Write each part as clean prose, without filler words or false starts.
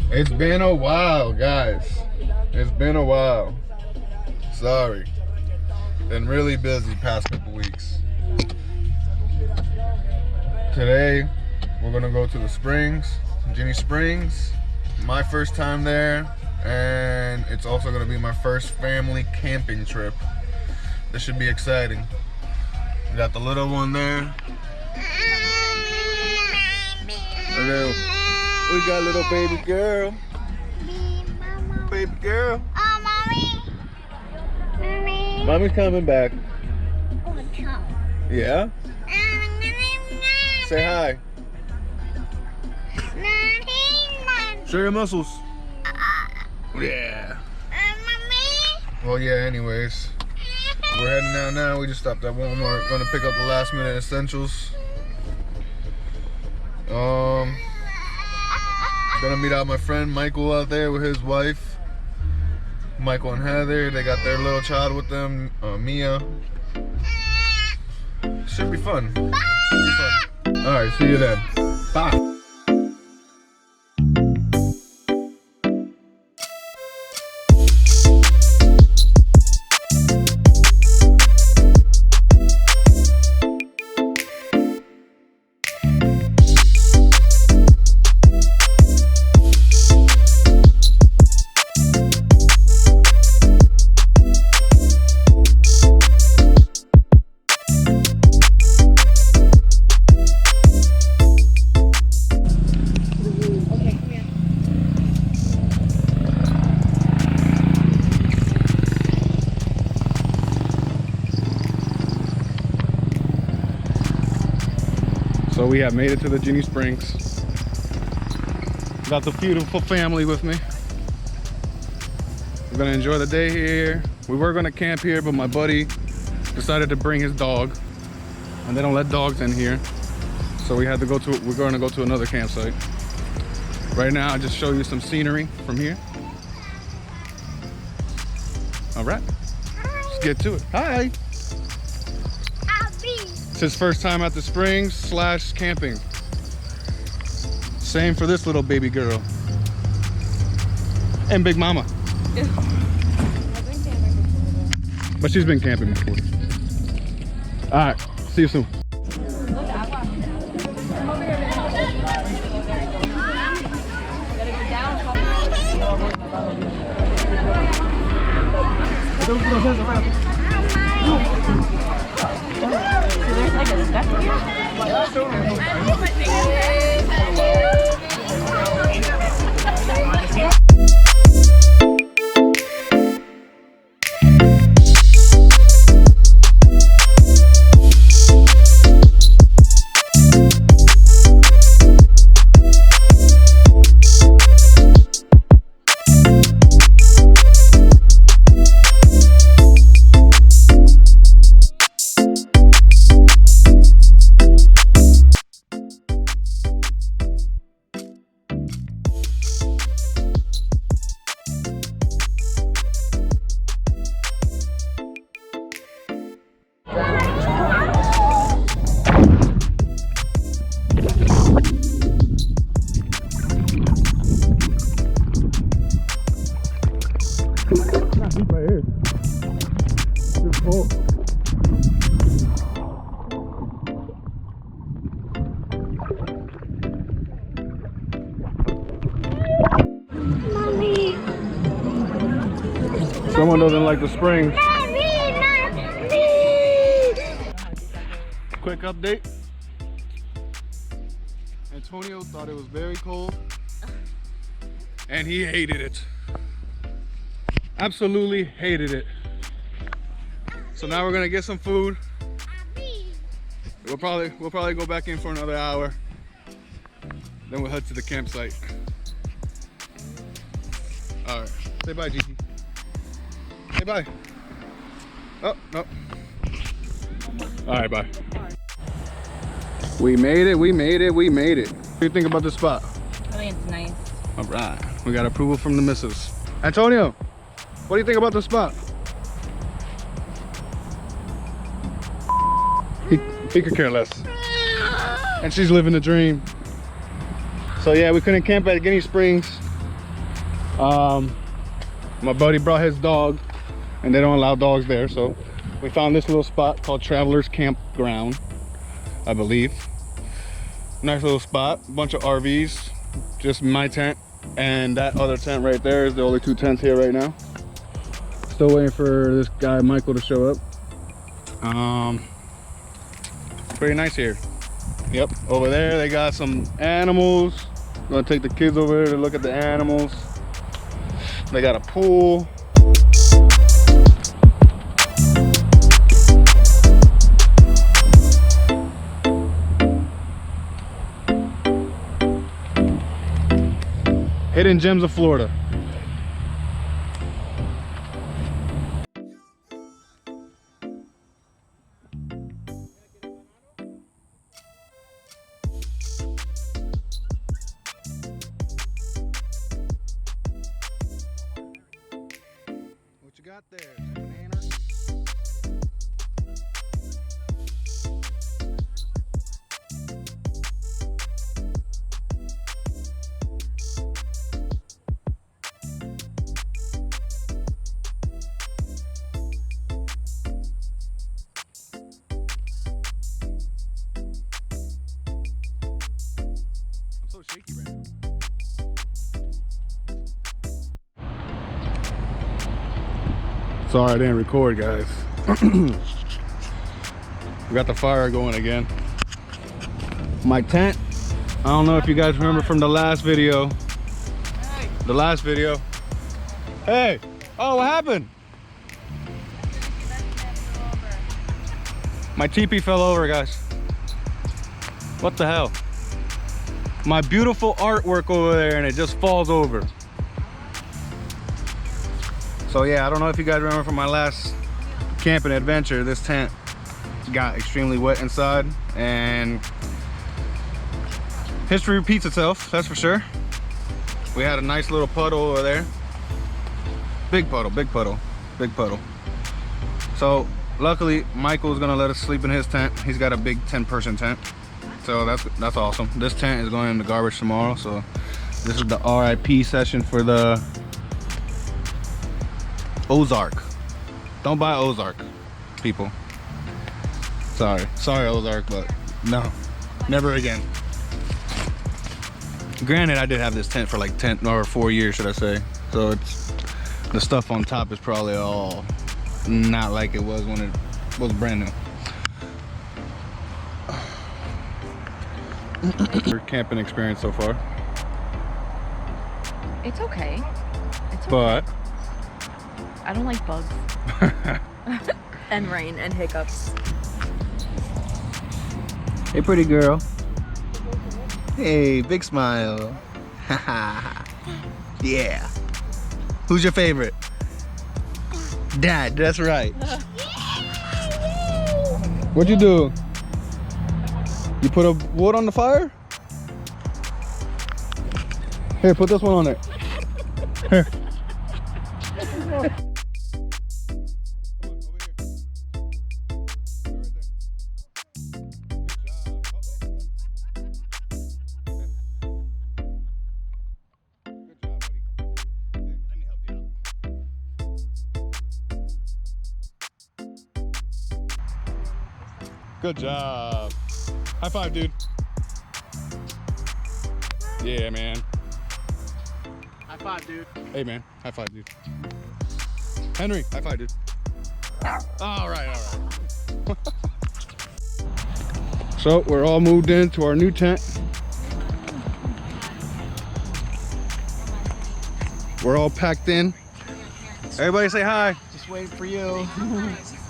It's been a while, guys. It's been a while. Sorry. Been really busy past couple weeks. Today, we're gonna go to the springs, Ginnie Springs. My first time there, and it's also gonna be my first family camping trip. This should be exciting. We got the little one there. Hello. We got a little baby girl. Baby girl. Oh, mommy. Mommy. Mommy's coming back. Oh, no. Yeah? Say hi. Show your muscles. Yeah. Well, yeah, anyways. We're heading out now. We just stopped at Walmart. Gonna pick up the last minute essentials. Gonna meet out my friend Michael out there with his wife. Michael and Heather, they got their little child with them, Mia. Should be fun. Alright, see you then. Bye. So we have made it to the Ginnie Springs. Got the beautiful family with me. We're gonna enjoy the day here. We were gonna camp here, but my buddy decided to bring his dog, and they don't let dogs in here. So we're gonna go to another campsite. Right now, I'll just show you some scenery from here. All right, let's get to it. Hi. It's his first time at the springs / camping. Same for this little baby girl. And Big Mama. But she's been camping before. All right, see you soon. There's like a step here. Deep right here. It's cold. Mommy. Someone doesn't like the springs. Quick update. Antonio thought it was very cold, and he hated it. Absolutely hated it. So now we're gonna get some food. We'll probably go back in for another hour. Then we'll head to the campsite. All right, say bye, Gigi. Say bye. Oh no. All right, bye. We made it. We made it. We made it. What do you think about this spot? I think it's nice. All right, we got approval from the missus. Antonio, what do you think about the spot? He could care less. And she's living the dream. So yeah, we couldn't camp at Ginnie Springs. My buddy brought his dog, and they don't allow dogs there, so we found this little spot called Travelers Campground, I believe. Nice little spot, bunch of RVs, just my tent and that other tent right there is the only two tents here right now. Still waiting for this guy Michael to show up. Pretty nice here. Yep, over there they got some animals. Gonna take the kids over there to look at the animals. They got a pool. Hidden gems of Florida. What you got there, banana? So shaky right now. Sorry I didn't record, guys. We got the fire going again. My tent, I don't know if you guys remember from the last video. Hey! Oh, what happened? My teepee fell over, guys. What the hell? My beautiful artwork over there, and it just falls over. So yeah, I don't know if you guys remember from my last camping adventure, this tent got extremely wet inside, and history repeats itself, that's for sure. We had a nice little puddle over there. Big puddle, big puddle, big puddle. So luckily Michael's gonna let us sleep in his tent. He's got a big 10-person tent. So that's awesome. This tent is going in the garbage tomorrow. So this is the RIP session for the Ozark. Don't buy Ozark, people. Sorry Ozark, but no, never again. Granted, I did have this tent for like 10 or 4 years, should I say. So it's, the stuff on top is probably all not like it was when it was brand new. Your camping experience so far? It's okay. It's okay. But I don't like bugs. And rain and hiccups. hey, pretty girl. Hey, big smile. Yeah. Who's your favorite? Dad, that's right. What'd you do? You put a wood on the fire? Here, put this one on there. Here. Good job. High five, dude. Yeah, man. High five, dude. Hey, man. High five, dude. Henry, high five, dude. All right, all right. So we're all moved into our new tent. We're all packed in. Everybody say hi. Just waiting for you.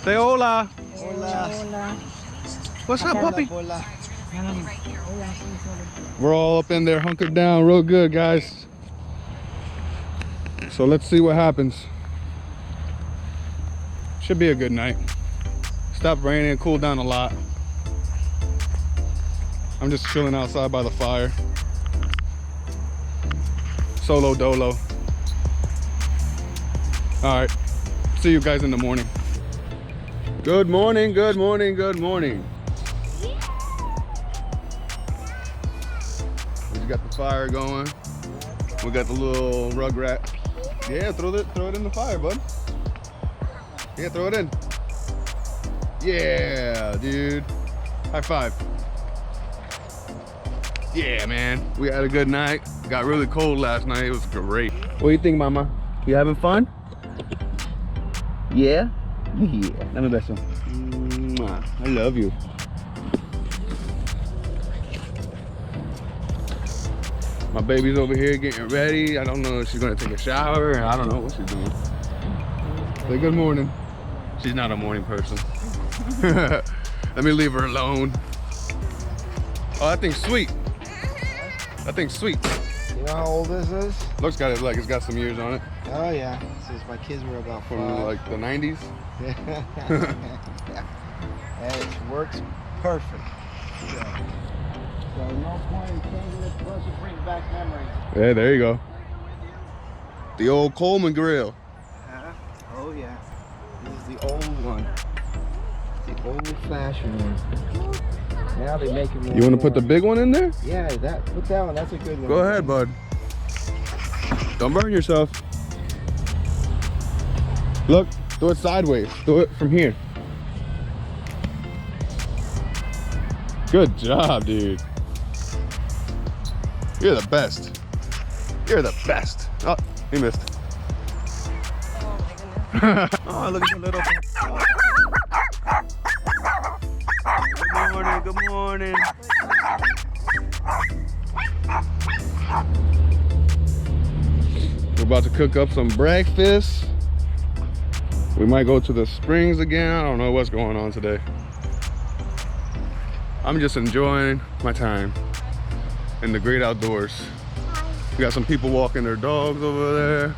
Say hola. Hola. What's up, puppy? Hola. We're all up in there hunkered down real good, guys. So let's see what happens. Should be a good night. Stopped raining, cooled down a lot. I'm just chilling outside by the fire. Solo dolo. All right, see you guys in the morning. Good morning, good morning, good morning. We got the fire going. We got the little Rugrat Yeah, throw it in the fire, bud. Yeah, throw it in. Yeah, dude. High five. Yeah, man. We had a good night. Got really cold last night. It was great. What do you think, Mama? You having fun? Yeah? Yeah. Let me beso. Mwah. I love you. My baby's over here getting ready. I don't know if she's gonna take a shower, and I don't know what she's doing. Say good morning. She's not a morning person. Let me leave her alone. Oh, that thing's sweet. That thing's sweet. You know how old this is? Looks got it like it's got some years on it. Oh yeah. Since my kids were about 5. From like the 90s. And it works perfect. So no point in changing it, plus it brings back memories. Yeah, there you go. The old Coleman grill. Oh yeah. This is the old one. The old-fashioned one. Now they make it more. You want to put the big one in there? Yeah, put that one. That's a good one. Go ahead, bud. Don't burn yourself. Look, do it sideways. Do it from here. Good job, dude. You're the best. You're the best. Oh, he missed. Oh, look at the little. Good morning, good morning. We're about to cook up some breakfast. We might go to the springs again. I don't know what's going on today. I'm just enjoying my time in the great outdoors. We got some people walking their dogs over there.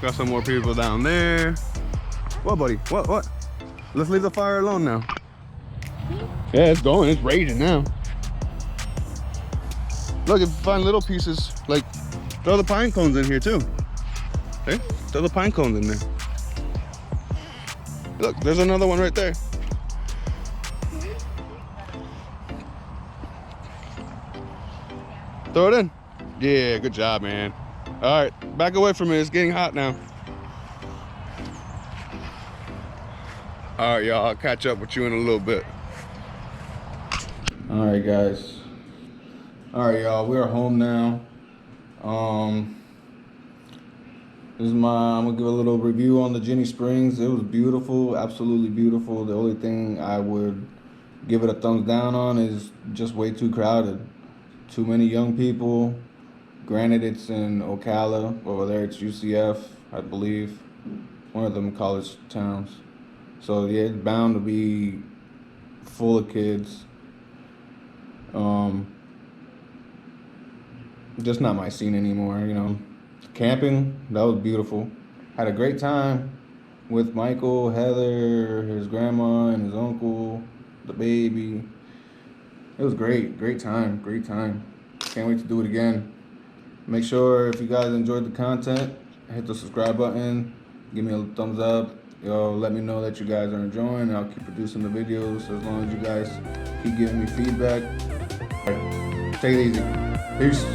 Got some more people down there. What, buddy? What? Let's leave the fire alone now. Yeah, it's going. It's raging now. Look, if you find little pieces, like, throw the pine cones in here too. Okay? Throw the pine cones in there. Look, there's another one right there. Throw it in. Yeah, good job, man. All right, back away from it. It's getting hot now. All right, y'all, I'll catch up with you in a little bit. All right, guys. All right, y'all, we're home now. This is I'm gonna give a little review on the Ginnie Springs. It was beautiful, absolutely beautiful. The only thing I would give it a thumbs down on is just way too crowded. Too many young people. Granted, it's in Ocala. Over there, it's UCF, I believe. One of them college towns. So yeah, it's bound to be full of kids. Just not my scene anymore, you know. Camping, that was beautiful. Had a great time with Michael, Heather, his grandma, and his uncle, the baby. It was great time. Can't wait to do it again. Make sure if you guys enjoyed the content, hit the subscribe button, give me a thumbs up. Let me know that you guys are enjoying, and I'll keep producing the videos as long as you guys keep giving me feedback. All right, take it easy. Peace.